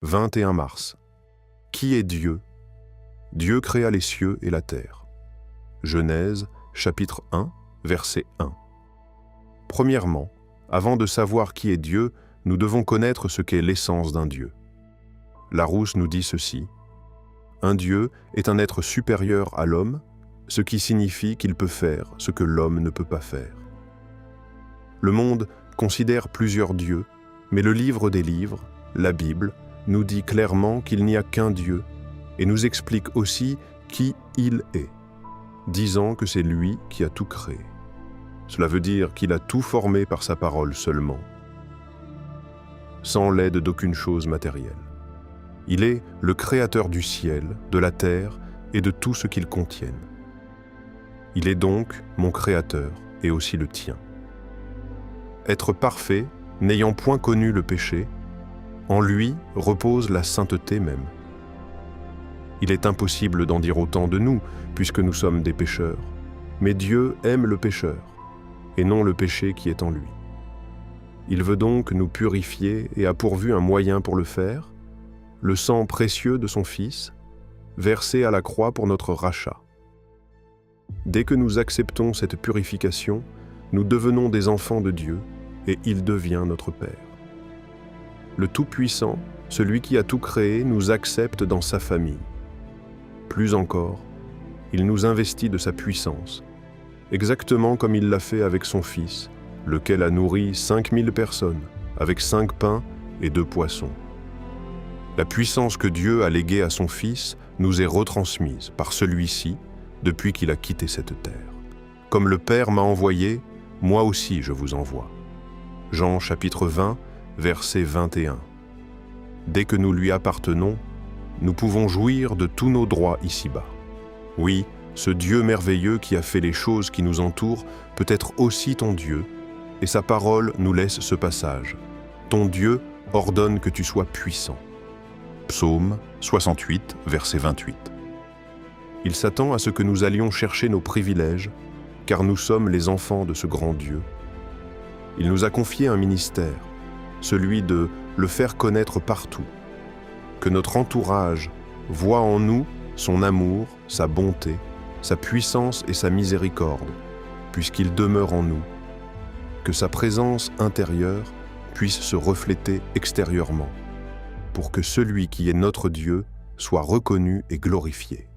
21 mars. Qui est Dieu? Dieu créa les cieux et la terre. Genèse, chapitre 1, verset 1. Premièrement, avant de savoir qui est Dieu, nous devons connaître ce qu'est l'essence d'un Dieu. Larousse nous dit ceci: un Dieu est un être supérieur à l'homme, ce qui signifie qu'il peut faire ce que l'homme ne peut pas faire. Le monde considère plusieurs dieux, mais le livre des livres, la Bible, nous dit clairement qu'il n'y a qu'un Dieu et nous explique aussi qui il est, disant que c'est lui qui a tout créé. Cela veut dire qu'il a tout formé par sa parole seulement, sans l'aide d'aucune chose matérielle. Il est le créateur du ciel, de la terre et de tout ce qu'ils contiennent. Il est donc mon créateur et aussi le tien. Être parfait, n'ayant point connu le péché, en lui repose la sainteté même. Il est impossible d'en dire autant de nous, puisque nous sommes des pécheurs. Mais Dieu aime le pécheur, et non le péché qui est en lui. Il veut donc nous purifier et a pourvu un moyen pour le faire, le sang précieux de son Fils, versé à la croix pour notre rachat. Dès que nous acceptons cette purification, nous devenons des enfants de Dieu, et il devient notre Père. Le Tout-Puissant, celui qui a tout créé, nous accepte dans sa famille. Plus encore, il nous investit de sa puissance, exactement comme il l'a fait avec son Fils, lequel a nourri 5000 personnes, avec 5 pains et 2 poissons. La puissance que Dieu a léguée à son Fils nous est retransmise par celui-ci depuis qu'il a quitté cette terre. Comme le Père m'a envoyé, moi aussi je vous envoie. Jean chapitre 20, verset 21. Dès que nous lui appartenons, nous pouvons jouir de tous nos droits ici-bas. Oui, ce Dieu merveilleux qui a fait les choses qui nous entourent peut être aussi ton Dieu, et sa parole nous laisse ce passage. Ton Dieu ordonne que tu sois puissant. Psaume 68, verset 28. Il s'attend à ce que nous allions chercher nos privilèges, car nous sommes les enfants de ce grand Dieu. Il nous a confié un ministère, celui de le faire connaître partout, que notre entourage voit en nous son amour, sa bonté, sa puissance et sa miséricorde, puisqu'il demeure en nous, que sa présence intérieure puisse se refléter extérieurement, pour que celui qui est notre Dieu soit reconnu et glorifié.